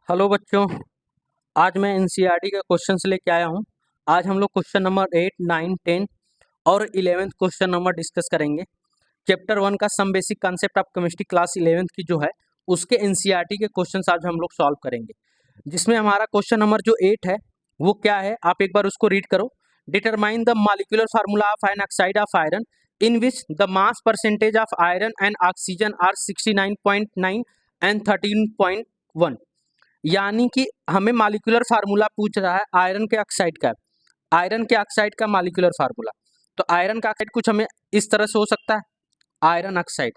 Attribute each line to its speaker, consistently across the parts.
Speaker 1: Hello बच्चों। आज मैं एनसीईआरटी का क्वेश्चंस लेके आया हूँ। आज हम लोग क्वेश्चन नंबर 8, 9, 10 और 11th क्वेश्चन नंबर डिस्कस करेंगे। चैप्टर 1 का some basic concept of chemistry class 11th की जो है उसके एनसीईआरटी के क्वेश्चंस आज हम लोग सॉल्व करेंगे। जिसमें हमारा क्वेश्चन नंबर जो 8 है वो क्या है, आप एक बार उसको रीड करो। Determine the molecular formula of an oxide of iron in which the mass percentage of iron and oxygen are 69.9 and 13.1। यानी कि हमें मॉलिक्यूलर फार्मूला पूछ रहा है आयरन के ऑक्साइड का। आयरन के ऑक्साइड का मॉलिक्यूलर फार्मूला, तो आयरन का ऑक्साइड कुछ हमें इस तरह से हो सकता है। आयरन ऑक्साइड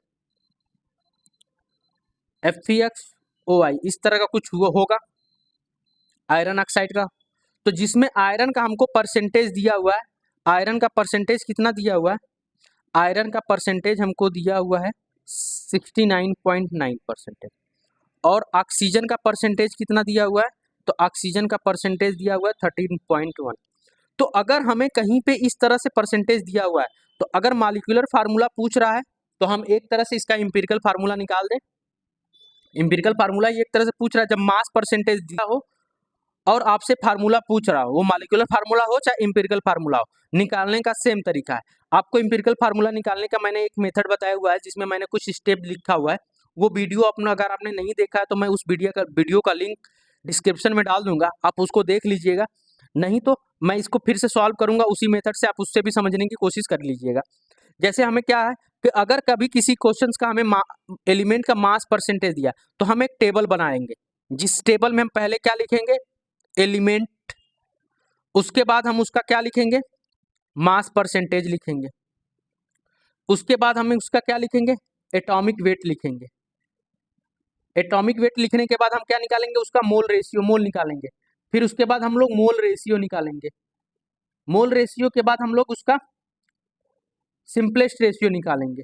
Speaker 1: FeXOI इस तरह का कुछ हुआ होगा आयरन ऑक्साइड का। तो जिसमें आयरन का हमको परसेंटेज दिया हुआ है, आयरन का परसेंटेज कितना दिया हुआ है? आयरन का परसेंटेज हमको दिया हुआ है 69.9%। और ऑक्सीजन का परसेंटेज कितना दिया हुआ है? तो ऑक्सीजन का परसेंटेज दिया हुआ है 13.1। तो अगर हमें कहीं पे इस तरह से परसेंटेज दिया हुआ है, तो अगर मॉलिक्यूलर फार्मूला पूछ रहा है तो हम एक तरह से इसका एम्पिरिकल फार्मूला निकाल दें। एम्पिरिकल फार्मूला एक तरह से पूछ रहा है, जब मास परसेंटेज दिया हो और आपसे फार्मूला पूछ रहा हो, वो मॉलिक्यूलर फार्मूला हो चाहे एम्पिरिकल फार्मूला हो, निकालने का सेम तरीका है। आपको एम्पिरिकल फार्मूला निकालने का मैंने एक मेथड बताया हुआ है जिसमें मैंने कुछ स्टेप लिखा हुआ है। वो वीडियो अपना अगर आपने नहीं देखा है तो मैं उस वीडियो का लिंक डिस्क्रिप्शन में डाल दूंगा, आप उसको देख लीजिएगा। नहीं तो मैं इसको फिर से सॉल्व करूंगा उसी मेथड से, आप उससे भी समझने की कोशिश कर लीजिएगा। जैसे हमें क्या है कि अगर कभी किसी क्वेश्चन का हमें एलिमेंट का मास परसेंटेज दिया तो हम एक टेबल बनाएंगे, जिस टेबल में हम पहले क्या लिखेंगे? एलिमेंट। उसके बाद हम उसका क्या लिखेंगे? मास परसेंटेज लिखेंगे। उसके बाद हम उसका क्या लिखेंगे? एटॉमिक वेट लिखेंगे। एटॉमिक वेट लिखने के बाद हम क्या निकालेंगे? उसका मोल रेशियो, मोल निकालेंगे। फिर उसके बाद हम लोग मोल रेशियो निकालेंगे। मोल रेशियो के बाद हम लोग उसका सिंपलेस्ट रेशियो निकालेंगे।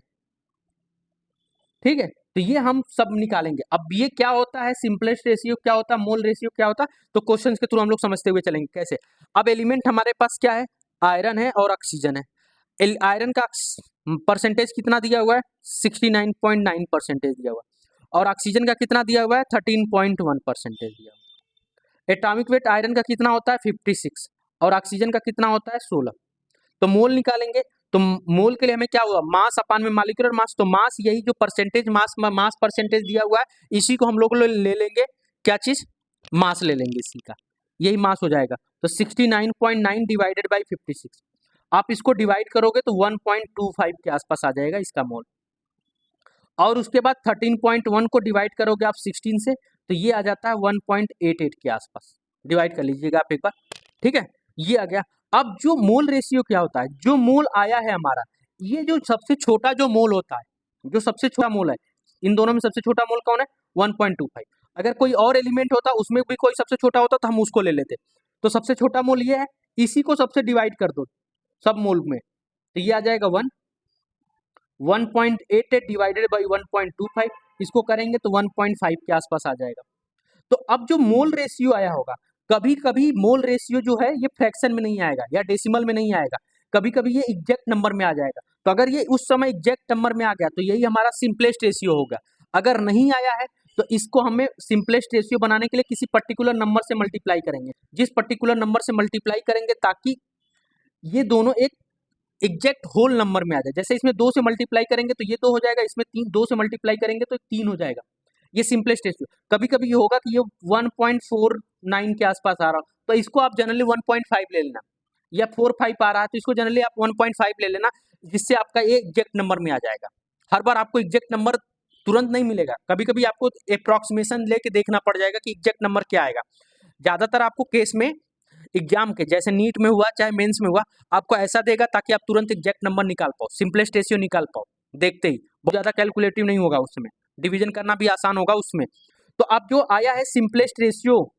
Speaker 1: ठीक है, तो ये हम सब निकालेंगे। अब ये क्या होता है, सिंपलेस्ट रेशियो क्या होता है, मोल रेशियो क्या होता है, तो क्वेश्चंस के थ्रू हम लोग समझते हुए चलेंगे कैसे। अब एलिमेंट हमारे पास क्या है? आयरन है और ऑक्सीजन है। आयरन का परसेंटेज कितना दिया हुआ है? 69.9 परसेंटेज दिया हुआ है। और ऑक्सीजन का कितना दिया हुआ है? 13.1 परसेंटेज दिया हुआ है। एटॉमिक वेट आयरन का कितना होता है? 56। और ऑक्सीजन का कितना होता है? 16। तो मोल निकालेंगे। तो मोल के लिए हमें क्या हुआ? मास अपान में मॉलिक्यूलर मास। तो मास, यही जो परसेंटेज मास परसेंटेज दिया हुआ है इसी को हम लोग ले लेंगे। क्या चीज? मास ले लेंगे इसी का, यही मास हो जाएगा। तो 69.9 डिवाइडेड बाई 56, आप इसको डिवाइड करोगे तो 1.25 के आसपास आ जाएगा इसका मोल। और उसके बाद 13.1 को डिवाइड करोगे आप 16 से तो ये आ जाता है 1.88 के आसपास। डिवाइड कर लीजिएगा आप एक बार। ठीक है, ये आ गया। अब जो मोल रेशियो क्या होता है? जो मोल आया है हमारा, ये जो सबसे छोटा जो मोल होता है, जो सबसे छोटा मोल है, इन दोनों में सबसे छोटा मोल कौन है? 1.25। अगर कोई और एलिमेंट होता उसमें भी कोई सबसे छोटा होता तो हम उसको ले लेते। तो सबसे छोटा मोल ये है, इसी को सबसे डिवाइड कर दो सब मोल में, तो ये आ जाएगा 1.88 डिवाइडेड बाई 1.25, इसको करेंगे तो 1.5 के आसपास आ जाएगा। तो अब जो मोल रेशियो आया होगा, कभी कभी मोल रेशियो जो है ये फ्रैक्शन में नहीं आएगा या डेसिमल में नहीं आएगा, कभी कभी ये एग्जैक्ट नंबर में आ जाएगा। तो अगर ये उस समय एग्जैक्ट नंबर में आ गया तो यही हमारा सिंपलेस्ट रेशियो होगा। अगर नहीं आया है तो इसको हमें सिंपलेस्ट रेशियो बनाने के लिए किसी पर्टिकुलर नंबर से मल्टीप्लाई करेंगे, जिस पर्टिकुलर नंबर से मल्टीप्लाई करेंगे ताकि ये दोनों एक एग्जैक्ट होल नंबर में आ जाए। जैसे इसमें 2 से मल्टीप्लाई करेंगे तो ये 2 हो जाएगा, इसमें 2 से मल्टीप्लाई करेंगे तो 3 हो जाएगा। ये सिंपलेस्ट रेशियो। कभी कभी ये होगा कि ये 1.49 के आसपास आ रहा हो तो इसको आप जनरली 1.5 ले लेना, या 4-5 आ रहा है तो इसको जनरली आप 1.5 ले लेना, जिससे आपका ये एग्जैक्ट नंबर में आ जाएगा। हर बार आपको एग्जैक्ट नंबर तुरंत नहीं मिलेगा, कभी कभी आपको अप्रोक्सीमेशन लेके देखना पड़ जाएगा कि एग्जैक्ट नंबर क्या आएगा। ज्यादातर आपको केस में एग्जाम के, जैसे नीट में हुआ चाहे मेंस में हुआ, आपको ऐसा देगा ताकि आप तुरंत एग्जैक्ट नंबर निकाल पाओ, सिंपलेस्ट रेशियो निकाल पाओ देखते ही। बहुत ज्यादा कैलकुलेटिव नहीं होगा उसमें, डिवीजन करना भी आसान होगा उसमें। तो अब जो आया है सिंपलेस्ट रेशियो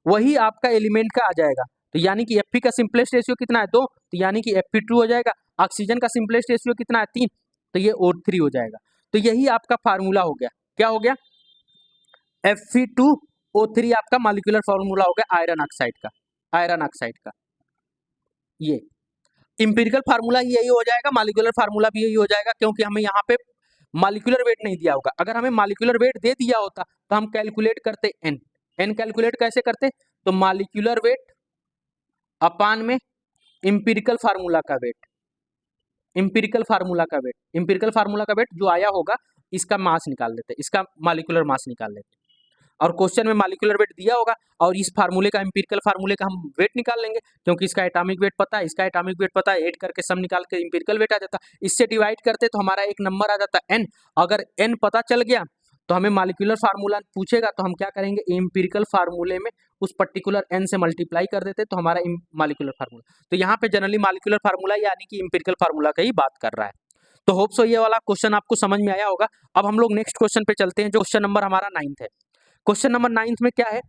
Speaker 1: वही आपका एलिमेंट का आ जाएगा। तो यानी कि Fe का सिंपलेस्ट रेशियो कितना है? 2, तो यानी कि Fe2 हो जाएगा। ऑक्सीजन का सिंपलेस्ट रेशियो कितना है? 3, तो ये O3 हो जाएगा। तो यही आपका फार्मूला हो गया। क्या हो गया? Fe2O3 आपका मॉलिक्यूलर फार्मूला हो गया आयरन ऑक्साइड का। आयरन ऑक्साइड का ये इंपिरिकल फार्मूला यही हो जाएगा, मॉलिक्यूलर फार्मूला भी यही हो जाएगा, क्योंकि हमें यहाँ पे मॉलिक्यूलर वेट नहीं दिया होगा। अगर हमें मॉलिक्यूलर वेट दे दिया होता तो हम कैलकुलेट करते n, एन कैलकुलेट कैसे करते? तो मॉलिक्यूलर वेट अपान में इंपिरिकल फार्मूला का वेट, इंपिरिकल फार्मूला का वेट जो आया होगा इसका मास निकाल लेते, इसका मॉलिक्यूलर मास निकाल लेते। और क्वेश्चन में मॉलिक्यूलर वेट दिया होगा और इस फार्मूले का, इंपिरिकल फार्मूले का हम वेट निकाल लेंगे, क्योंकि इसका एटॉमिक वेट पता है, इसका एटॉमिक वेट पता है, ऐड करके सम निकाल के इंपिरिकल वेट आ जाता। इससे डिवाइड करते तो हमारा एक नंबर आ जाता एन। अगर एन पता चल गया तो हमें मॉलिक्यूलर फार्मूला पूछेगा तो हम क्या करेंगे, इंपिरिकल फार्मूले में उस पर्टिकुलर एन से मल्टीप्लाई कर देते तो हमारा मॉलिक्यूलर फार्मूला। तो यहाँ पे जनरली मॉलिक्यूलर फार्मूला यानी कि इंपिरिकल फार्मूला का ही बात कर रहा है। तो होप सो ये वाला क्वेश्चन आपको समझ में आया होगा। अब हम लोग नेक्स्ट क्वेश्चन पे चलते हैं, जो क्वेश्चन नंबर हमारा 9th है। क्वेश्चन नंबर 9th में क्या है,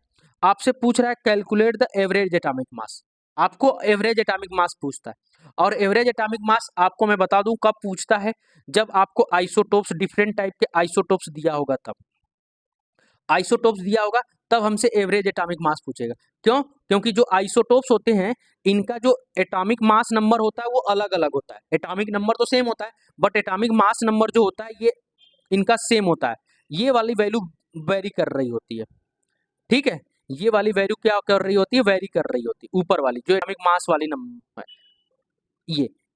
Speaker 1: आपसे पूछ रहा है calculate the average atomic mass. आपको एवरेज एटॉमिक मास पूछता है, और एवरेज एटॉमिक मास आपको मैं बता दूं कब पूछता है, जब आपको आइसोटोप्स, डिफरेंट टाइप के आइसोटोप्स दिया होगा, तब आइसोटोप्स दिया होगा तब हमसे एवरेज एटॉमिक मास पूछेगा। क्यों? क्योंकि जो आइसोटोप्स होते हैं इनका जो एटॉमिक मास नंबर होता है वो अलग अलग होता है। एटॉमिक नंबर तो सेम होता है बट एटॉमिक मास नंबर जो होता है ये इनका सेम होता है। ये वाली वैल्यू वेरी कर रही होती है, ठीक है, ये वाली वैल्यू क्या कर रही होती है, वेरी कर रही होती है। ऊपर वाली जो एटॉमिक मास वाली नंबर है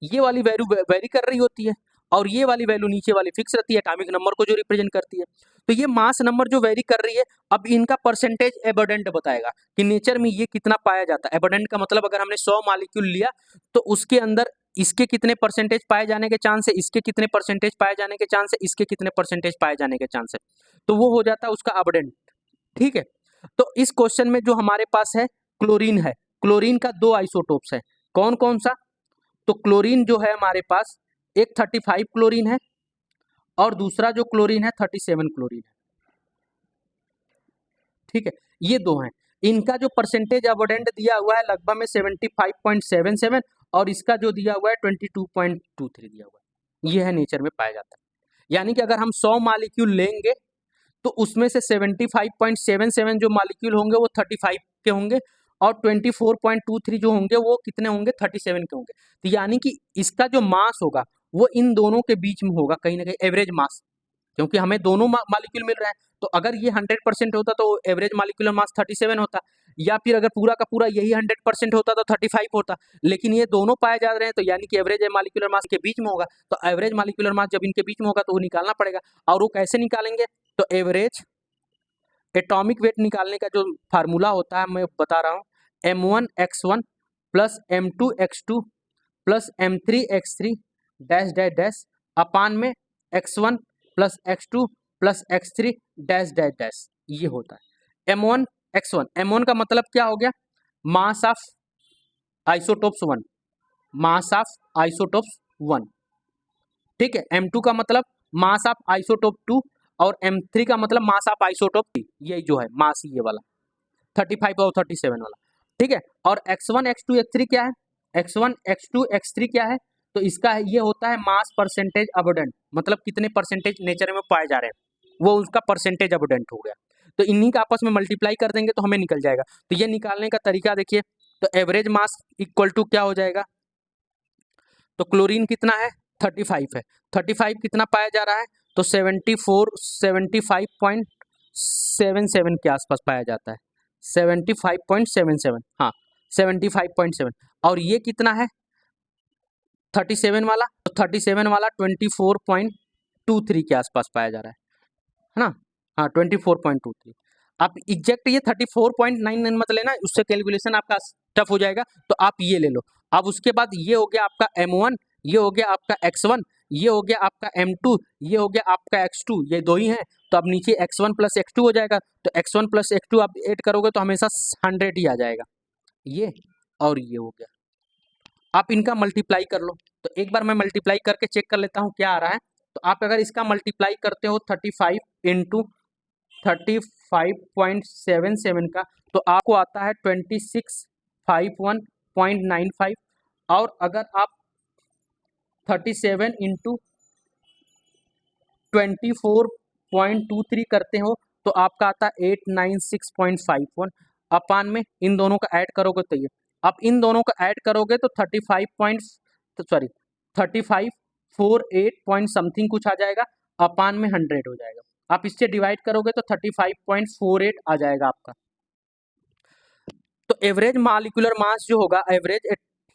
Speaker 1: ये वाली वैल्यू वेरी कर रही होती है, और ये वाली वैल्यू नीचे वाली फिक्स रहती है, एटॉमिक नंबर को जो रिप्रेजेंट करती है। तो ये मास नंबर जो वेरी कर रही है, अब इनका परसेंटेज एबंडेंट बताएगा कि नेचर में ये कितना पाया जाता है। एबंडेंट का मतलब अगर हमने 100 मॉलिक्यूल लिया तो उसके अंदर इसके कितने परसेंटेज पाए जाने के चांस है, इसके कितने परसेंटेज पाए जाने के चांस है, इसके कितने परसेंटेज पाए जाने के चांस है, तो वो हो जाता है उसका एबंडेंट, ठीक है। तो इस क्वेश्चन में जो हमारे पास है क्लोरीन है, क्लोरीन का 2 आइसोटोप्स है। कौन कौन सा? तो क्लोरीन जो है हमारे पास, एक 35 क्लोरीन है और दूसरा जो क्लोरीन है 37 क्लोरीन है, ठीक है, ये दो हैं। इनका जो परसेंटेज अबोडेंट दिया हुआ है लगभग में 75.77 और इसका जो दिया हुआ है 22.23 दिया हुआ है। ये है नेचर में पाया जाता है। यानी कि अगर हम 100 मालिक्यूल लेंगे तो उसमें से 75.77 जो मालिक्यूल होंगे वो 35 के होंगे और 24.23 जो होंगे वो कितने होंगे, 37 के होंगे। तो यानी कि इसका जो मास होगा वो इन दोनों के बीच में होगा कहीं ना कहीं, एवरेज मास, क्योंकि हमें दोनों मालिक्यूल मिल रहा है। तो अगर ये 100% होता तो एवरेज मालिक्यूलर मास 37 होता, या फिर अगर पूरा का पूरा यही 100% होता तो 35 होता। लेकिन ये दोनों पाए जा रहे हैं तो यानी कि एवरेज मालिक्यूलर मास के बीच में होगा। तो एवरेज मालिक्यूलर मास जब इनके बीच में होगा तो वो निकालना पड़ेगा। और वो कैसे निकालेंगे? तो एवरेज एटॉमिक वेट निकालने का जो फार्मूला होता है मैं बता रहा हूँ, m1x1 plus m2x2 plus m3x3 dash dash dash अपान में x1 plus x2 plus x3 dash dash dash, ये होता है m1 x1। m1 का मतलब क्या हो गया, mass of isotopes 1, mass of isotopes 1, ठीक है। m2 का मतलब मास ऑफ आइसोटोप 2 और m3 का मतलब मास ऑफ आइसोटोप 3, ये जो है मास ये वाला 35 और 37 वाला, ठीक है। और x1 x2 x3 क्या है, x1 x2 x3 क्या है, तो इसका ये होता है मास परसेंटेज अबोडेंट, मतलब कितने परसेंटेज नेचर में पाए जा रहे हैं वो उसका परसेंटेज अबोडेंट हो गया। तो इन्हीं का आपस में मल्टीप्लाई कर देंगे तो हमें निकल जाएगा। तो ये निकालने का तरीका देखिए, तो एवरेज मास इक्वल टू क्या हो जाएगा, तो क्लोरीन कितना है 35 है, 35 कितना पाया जा रहा है, तो 75.77 के आसपास पाया जाता है, 75.77, हाँ 75.7। और ये कितना है 37 वाला, तो 37 वाला 24.23 के आसपास पाया जा रहा है ना, हाँ 24.23। आप एग्जैक्ट ये 34.99 मत लेना, उससे कैलकुलेशन आपका टफ हो जाएगा, तो आप ये ले लो। अब उसके बाद ये हो गया आपका m1, ये हो गया आपका x1, ये हो गया आपका m2, ये हो गया आपका x2, ये दो ही हैं। तो अब नीचे x1 प्लस x2 हो जाएगा, तो x1 प्लस x2 आप ऐड करोगे तो हमेशा 100 ही आ जाएगा, ये और ये हो गया। आप इनका मल्टीप्लाई कर लो, तो एक बार मैं मल्टीप्लाई करके चेक कर लेता हूँ क्या आ रहा है। तो आप अगर इसका मल्टीप्लाई करते हो 35 इंटू 35.77 का, तो आपको आता है 2651.95। और अगर आप 37 इंटू 24.23 करते हो तो आपका आता है 896.51 अपान में इन दोनों का ऐड करोगे तो ये, आप इन दोनों का ऐड करोगे तो 35 पॉइंट समथिंग कुछ आ जाएगा, अपान में 100 हो जाएगा। आप इससे डिवाइड करोगे तो 35.48 आ जाएगा आपका, एवरेज मॉलिक्यूलर मास जो होगा, एवरेज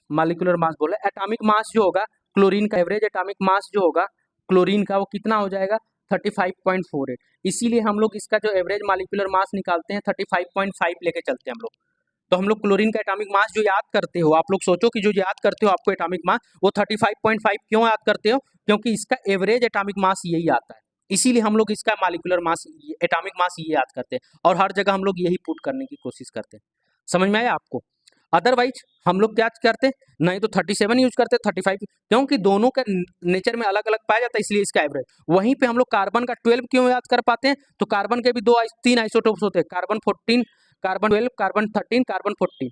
Speaker 1: मॉलिक्यूलर मास बोले, एटॉमिक मास जो होगा क्लोरीन का, एवरेज एटॉमिक मास जो होगा क्लोरीन का वो कितना हो जाएगा 35.48। इसीलिए हम लोग इसका जो एवरेज मॉलिक्यूलर मास निकालते हैं 35.5 लेके चलते हैं हम लोग। तो हम लोग क्लोरीन का एटॉमिक मास जो याद करते हो, आप लोग सोचो कि जो याद करते हो आपको एटॉमिक मास, वो 35.5 क्यों याद करते हो? क्योंकि इसका एवरेज एटॉमिक मास यही आता है, इसीलिए हम लोग इसका मॉलिक्यूलर मास, एटॉमिक मास ये याद करते हैं और हर जगह हम लोग यही पुट करने की कोशिश करते हैं। समझ में आया आपको? अदरवाइज हम लोग क्या करते हैं, नहीं तो 37 यूज करते हैं 35, क्योंकि दोनों का नेचर में अलग अलग पाया जाता है, इसलिए इसका एवरेज। वहीं पे हम लोग कार्बन का 12 क्यों याद कर पाते हैं? तो कार्बन के भी तीन आइसोटोप्स होते हैं, कार्बन 14, कार्बन 12, कार्बन 13, कार्बन 14।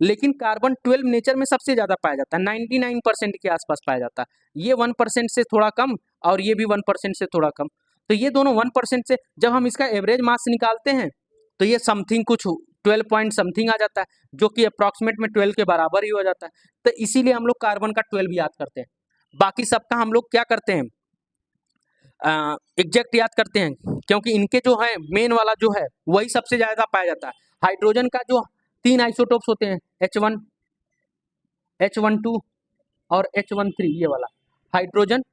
Speaker 1: लेकिन कार्बन 12 नेचर में सबसे ज्यादा पाया जाता है, 99% के आसपास पाया जाता है। ये 1% से थोड़ा कम और ये भी 1% से थोड़ा कम। तो ये दोनों 1% से, जब हम इसका एवरेज मास निकालते हैं तो ये समथिंग कुछ 12 पॉइंट समथिंग आ जाता है, जो कि अप्रॉक्सीमेट में 12 के बराबर ही हो जाता है। तो इसीलिए हम लोग कार्बन का 12 याद करते हैं। बाकी सबका हम लोग क्या करते हैं, एग्जैक्ट याद करते हैं, क्योंकि इनके जो है मेन वाला जो है वही सबसे ज्यादा पाया जाता है। हाइड्रोजन का जो 3 आइसोटोप्स होते हैं, H1, H12 और H13, ये वाला हाइड्रोजन,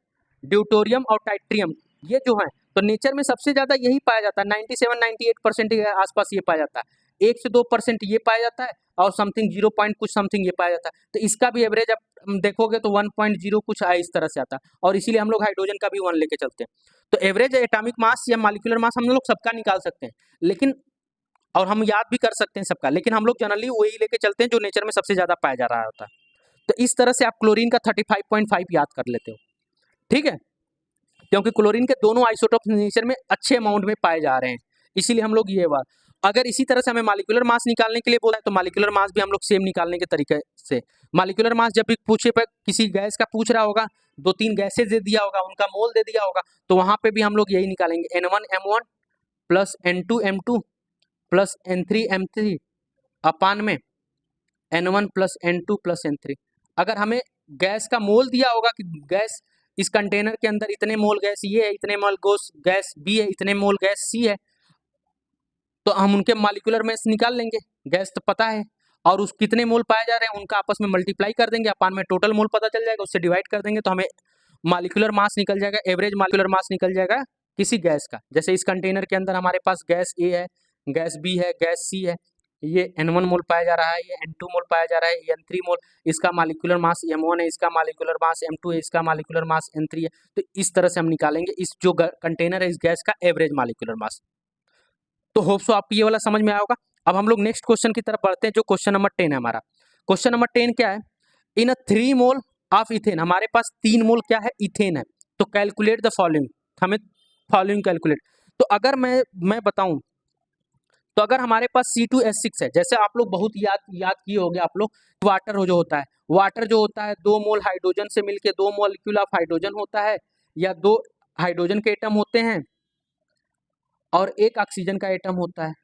Speaker 1: ड्यूटोरियम और टाइट्रियम, ये जो है तो नेचर में सबसे ज्यादा यही पाया जाता है, 97-98% के आसपास ये पाया जाता है। 1 से 2% ये पाया जाता है और समथिंग 0 पॉइंट कुछ समथिंग ये पाया जाता है। तो इसका भी एवरेज आप देखोगे तो 1.0 कुछ है, इस तरह से आता है, और इसीलिए हम लोग हाइड्रोजन का भी 1 लेके चलते हैं। तो एवरेज एटॉमिक मास या मॉलिक्यूलर मास हम लोग सबका निकाल सकते हैं, लेकिन और हम याद भी कर सकते हैं सबका, लेकिन हम लोग जनरली वही लेके चलते हैं जो नेचर में सबसे ज्यादा पाया जा रहा होता है। तो इस तरह से आप क्लोरीन का 35.5 याद कर लेते हो, ठीक है, क्योंकि क्लोरीन के दोनों आइसोटोप नेचर में अच्छे अमाउंट में पाए जा रहे हैं, इसीलिए हम लोग ये बात। अगर इसी तरह से हमें मॉलिक्यूलर मास निकालने के लिए बोला है तो मॉलिक्यूलर मास भी हम लोग सेम निकालने के तरीके से, मॉलिक्यूलर मास जब भी पूछे पर किसी गैस का पूछ रहा होगा, 2-3 गैसेज दे दिया होगा, उनका मोल दे दिया होगा, तो वहां पे भी हम लोग यही निकालेंगे, N1M1 plus N2M2 plus N3M3 अपान में N1 plus N2 plus N3। अगर हमें गैस का मोल दिया होगा कि गैस इस कंटेनर के अंदर इतने मोल गैस ये है, इतने मोल गैस बी है, इतने मोल गैस सी है, तो हम उनके मॉलिक्यूलर मास निकाल लेंगे, गैस तो पता है, और उस कितने मोल पाए जा रहे हैं उनका आपस में मल्टीप्लाई कर देंगे, अपान में टोटल मोल पता चल जाएगा, उससे डिवाइड कर देंगे तो हमें मॉलिक्यूलर मास निकल जाएगा, एवरेज मॉलिक्यूलर मास निकल जाएगा किसी गैस का। जैसे इस कंटेनर के अंदर हमारे पास गैस ए है, गैस बी है, गैस सी है, ये N1 मोल पाया जा रहा है, ये N2 मोल पाया जा रहा है, ये N3 मोल, इसका मॉलिक्यूलर मास M1 है, इसका मॉलिक्यूलर मास M2 है, इसका मॉलिक्यूलर मास N3 है। तो इस तरह से हम निकालेंगे इस जो कंटेनर है इस गैस का एवरेज मॉलिक्यूलर मास। तो होप सो आपको ये वाला समझ में आया होगा। अब हम लोग नेक्स्ट क्वेश्चन की तरफ बढ़ते हैं, जो क्वेश्चन नंबर 10 है हमारा। क्वेश्चन नंबर 10 क्या है, इन अ 3 मोल ऑफ इथेन, हमारे पास 3 मोल क्या है, इथेन है, तो कैलकुलेट द फॉलोइंग, हमें फॉलोइंग कैलकुलेट। तो अगर मैं बताऊं, तो अगर हमारे पास C2H6 है, जैसे आप लोग बहुत याद किए होंगे आप लोग, वाटर जो होता है, वाटर जो होता है 2 मोल हाइड्रोजन से मिलके 2 मॉलिक्यूल ऑफ हाइड्रोजन होता है, या 2 हाइड्रोजन के एटम होते हैं और 1 ऑक्सीजन का एटम होता है।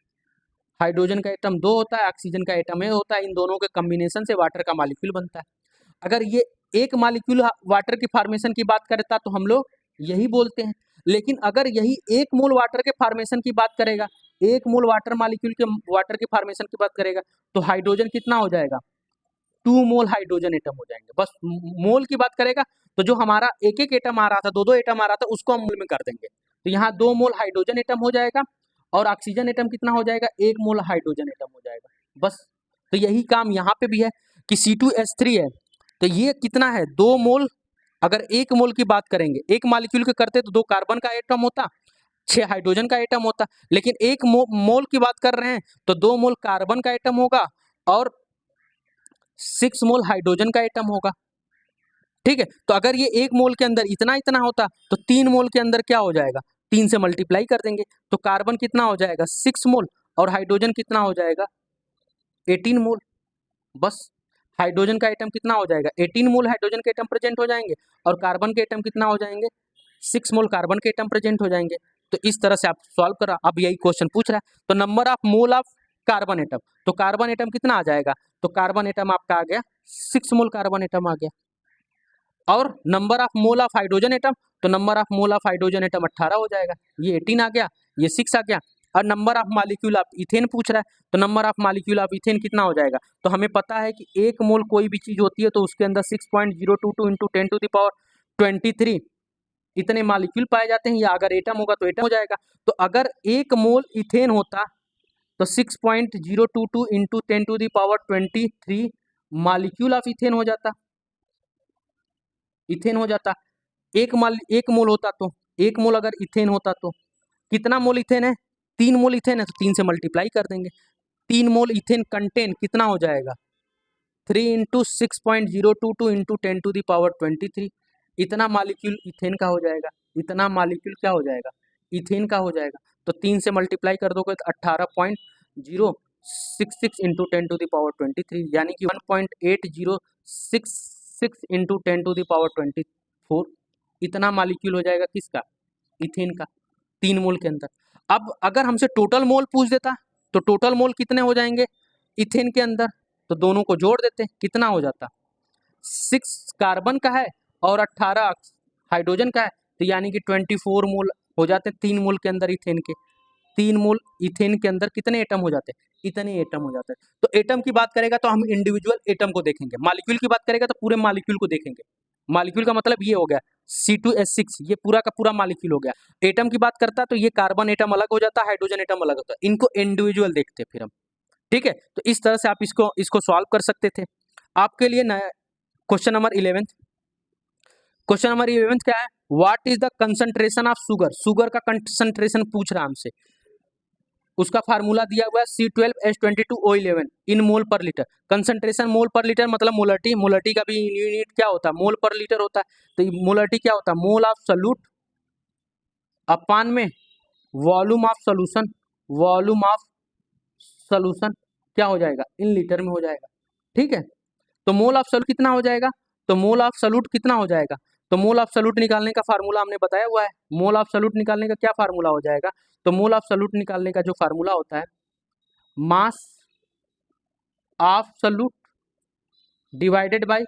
Speaker 1: हाइड्रोजन का एटम 2 होता है, ऑक्सीजन का एटम 1 होता है, इन दोनों के कॉम्बिनेशन से वाटर का मॉलिक्यूल बनता है। अगर ये एक मॉलिक्यूल वाटर की फॉर्मेशन की बात करता तो हम लोग यही बोलते हैं, लेकिन अगर यही 1 मोल वाटर के फॉर्मेशन की बात करेगा, 1 मोल वाटर मॉलिक्यूल के वाटर की फॉर्मेशन की बात करेगा, तो हाइड्रोजन कितना हो जाएगा, 2 मोल हाइड्रोजन एटम हो जाएंगे। बस मोल की बात करेगा तो जो हमारा एक एक एटम आ रहा था, 2-2 एटम आ रहा था, उसको हम मोल में कर देंगे, तो यहाँ 2 मोल हाइड्रोजन एटम हो जाएगा, और ऑक्सीजन एटम कितना हो जाएगा, 1 मोल हाइड्रोजन एटम हो जाएगा, बस। तो यही काम यहाँ पे भी है कि C2H3 है, तो ये कितना है, 2 मोल। अगर 1 मोल की बात करेंगे, 1 मॉलिक्यूल के करते तो 2 कार्बन का एटम होता, 6 हाइड्रोजन का एटम होता, लेकिन 1 मोल की बात कर रहे हैं तो 2 मोल कार्बन का एटम होगा और 6 मोल हाइड्रोजन का एटम होगा, ठीक है। तो अगर ये 1 मोल के अंदर इतना इतना होता तो 3 मोल के अंदर क्या हो जाएगा, 3 से मल्टीप्लाई कर देंगे, तो कार्बन कितना हो जाएगा, 6 मोल, और हाइड्रोजन कितना हो जाएगा, 18 मोल, बस। हाइड्रोजन का एटम कितना हो जाएगा, 18 मोल हाइड्रोजन के एटम प्रेजेंट हो जाएंगे, और कार्बन के एटम कितना हो जाएंगे, 6 मोल कार्बन के एटम प्रेजेंट हो जाएंगे। तो इस तरह से आप सॉल्व करा, अब यही क्वेश्चन पूछ रहा है। तो number of mole of carbon atom, तो कार्बन एटम कितना आ जाएगा, तो कार्बन एटम आपका आ गया 6 मोल कार्बन एटम आ गया, और number of mole of hydrogen atom, तो number of mole of hydrogen atom 18 हो जाएगा, ये 18 आ गया, ये 6 आ गया। और number of molecule of ethane पूछ रहा है, तो number of molecule of ethane कितना हो जाएगा? तो हमें पता है कि 1 मोल कोई भी चीज होती है तो उसके अंदर 6.022 इंटू 10⁻23 इतने मॉलिक्यूल पाए जाते हैं, या अगर एटम होगा तो एटम हो जाएगा। तो अगर 1 मोल इथेन होता तो 6.022 इंटू 10⁻23 मॉलिक्यूल ऑफ इथेन हो जाता, इथेन हो जाता। एक मोल होता तो 1 मोल अगर इथेन होता तो कितना मोल इथेन है? 3 मोल इथेन है, तो 3 से मल्टीप्लाई कर देंगे। 3 मोल इथेन कंटेन कितना हो जाएगा? 3 इंटू 6.022 इंटू 10⁻23 इतना मॉलिक्यूल इथेन का हो जाएगा। इतना मॉलिक्यूल क्या हो जाएगा? इथेन का हो जाएगा। तो 3 से मल्टीप्लाई कर दोगे तो 18.066 इंटू 10⁻23 यानी कि 1.8066 इंटू 10⁻24 इतना मॉलिक्यूल हो जाएगा किसका? इथेन का, 3 मोल के अंदर। अब अगर हमसे टोटल मोल पूछ देता तो टोटल मोल कितने हो जाएंगे इथेन के अंदर? तो दोनों को जोड़ देते, कितना हो जाता? 6 कार्बन का है और 18 हाइड्रोजन का है, तो यानी कि 24 मोल हो जाते हैं 3 मोल के अंदर इथेन के। 3 मोल इथेन के अंदर कितने एटम हो जाते हैं? इतने एटम हो जाते हैं। तो एटम की बात करेगा तो हम इंडिविजुअल एटम को देखेंगे, मॉलिक्यूल की बात करेगा तो पूरे मॉलिक्यूल को देखेंगे। मॉलिक्यूल का मतलब ये हो गया C2H6, ये पूरा का पूरा मॉलिक्यूल हो गया। एटम की बात करता तो ये कार्बन एटम अलग हो जाता, हाइड्रोजन एटम अलग होता, इनको इंडिविजुअल देखते फिर हम। ठीक है, तो इस तरह से आप इसको सॉल्व कर सकते थे। आपके लिए नया क्वेश्चन नंबर 11। क्वेश्चन नंबर 11 क्या है? What is the concentration of sugar? Sugar का कंसंट्रेशन पूछ रहा हमसे। उसका फार्मूला दिया हुआ है C12H22O11 इन मोल पर लीटर। कंसंट्रेशन मोल पर लीटर मतलब मोलरिटी, मोलरिटी का भी यूनिट क्या होता है? मोल पर लीटर होता है। तो मोलरिटी क्या होता है? मोल ऑफ सॉल्यूट अपान में volume of solution, volume of solution क्या हो जाएगा? इन लीटर में हो जाएगा। ठीक है, तो मोल ऑफ सॉल्यूट कितना हो जाएगा? तो मोल ऑफ सॉल्यूट कितना हो जाएगा? तो मोल ऑफ सॉल्यूट निकालने का फार्मूला हमने बताया हुआ है। मोल ऑफ सॉल्यूट निकालने का क्या फार्मूला हो जाएगा? तो मोल ऑफ सॉल्यूट निकालने का जो फार्मूला होता है, mass of solute divided by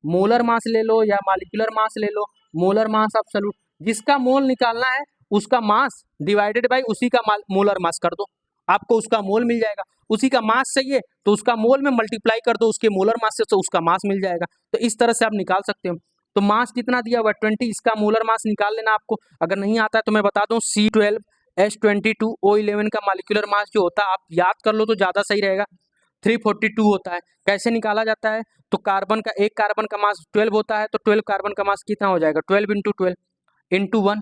Speaker 1: molar mass ले लो या मॉलिक्यूलर मास ले लो, मोलर मास ऑफ सॉल्यूट, जिसका मोल निकालना है उसका मास डिवाइडेड बाय उसी का मोलर मास कर दो, आपको उसका मोल मिल जाएगा। उसी का मास चाहिए तो उसका मोल में मल्टीप्लाई कर दो उसके मोलर मास से, तो उसका मास मिल जाएगा। तो इस तरह से आप निकाल सकते हो। तो मास कितना दिया हुआ है? 20, इसका मोलर मास निकाल लेना आपको। अगर नहीं आता है तो मैं बता दूं, C12H22O11 का मॉलिक्यूलर मास जो होता है आप याद कर लो तो ज्यादा सही रहेगा, 342 होता है। कैसे निकाला जाता है? तो कार्बन का, एक कार्बन का मास 12 होता है, तो 12 कार्बन का मास कितना हो जाएगा? 12 इंटू 12 इंटू 1।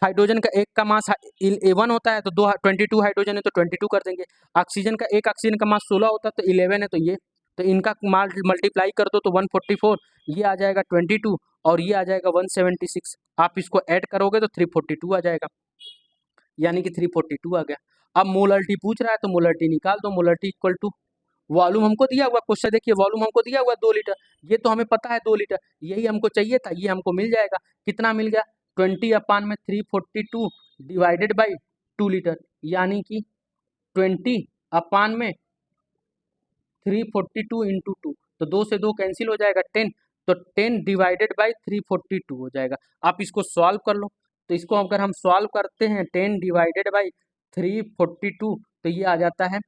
Speaker 1: हाइड्रोजन का एक का मास 1 होता है, तो 22 हाइड्रोजन है तो 22 कर देंगे। ऑक्सीजन का, एक ऑक्सीजन का मास 16 होता है तो 11 है, तो ये, तो इनका मल्टीप्लाई कर दो तो 144, ये आ जाएगा 22 और ये आ जाएगा 176। आप इसको ऐड करोगे तो 342 आ जाएगा, यानी कि 342 आ गया। अब मोलरिटी पूछ रहा है तो मोलरिटी निकाल दो। मोलरिटी इक्वल टू वॉल्यूम हमको दिया हुआ क्वेश्चन, देखिए वॉल्यूम हमको दिया हुआ 2 लीटर, ये तो हमें पता है 2 लीटर, यही हमको चाहिए था, ये हमको मिल जाएगा। कितना मिल गया? 20 अपान में 342 डिवाइडेड बाई 2 लीटर, यानी कि 20 अपान में 342 इंटू 2, तो 2 से 2 कैंसिल हो जाएगा 10, तो 10 डिवाइडेड बाई 342 हो जाएगा। आप इसको सॉल्व कर लो, तो इसको अगर हम सॉल्व करते हैं 10 डिवाइडेड बाई 342 तो ये आ जाता है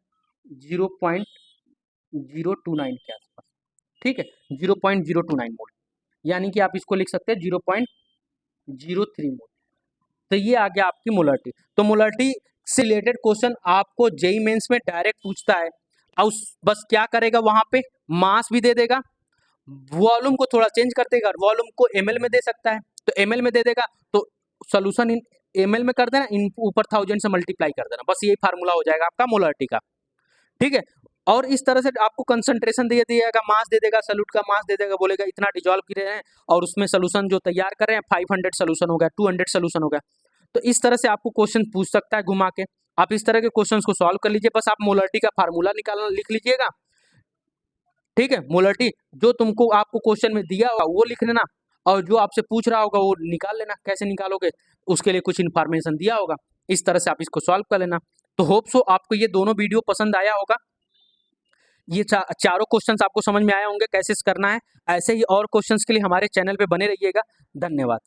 Speaker 1: 0.029 के आसपास। ठीक है, 0.029 मोल, यानी कि आप इसको लिख सकते हैं 0.03 मोल। तो ये आ गया आपकी मोलरिटी। तो मोलरिटी से रिलेटेड क्वेश्चन आपको जेईई मेंस में डायरेक्ट पूछता है, और बस क्या करेगा वहां पे, मास भी दे देगा, वॉल्यूम को थोड़ा चेंज कर देगा, वॉल्यूम को ml में दे सकता है तो ml में दे देगा, तो सोल्यूशन इन ml में कर देना, इन ऊपर 1000 से मल्टीप्लाई कर देना, बस यही फार्मूला हो जाएगा आपका मोलरिटी का। ठीक है, और इस तरह से आपको कंसंट्रेशन दे दिएगा, मास दे देगा, सॉल्यूट का मास दे देगा, बोलेगा इतना डिजॉल्व कर रहे हैं और उसमें सोल्यूशन जो तैयार कर रहे हैं 500 सोल्यूशन हो गया, 200 सोल्यूशन हो गया। तो इस तरह से आपको क्वेश्चन पूछ सकता है घुमा के। आप इस तरह के क्वेश्चंस को सॉल्व कर लीजिए, बस आप मोलरिटी का फार्मूला निकालना लिख लीजिएगा। ठीक है, मोलरिटी जो तुमको आपको क्वेश्चन में दिया होगा वो लिख लेना, और जो आपसे पूछ रहा होगा वो निकाल लेना। कैसे निकालोगे, उसके लिए कुछ इन्फॉर्मेशन दिया होगा, इस तरह से आप इसको सॉल्व कर लेना। तो होप सो आपको ये दोनों वीडियो पसंद आया होगा, ये चारों क्वेश्चंस आपको समझ में आए होंगे कैसे करना है। ऐसे ही और क्वेश्चंस के लिए हमारे चैनल पे बने रहिएगा। धन्यवाद।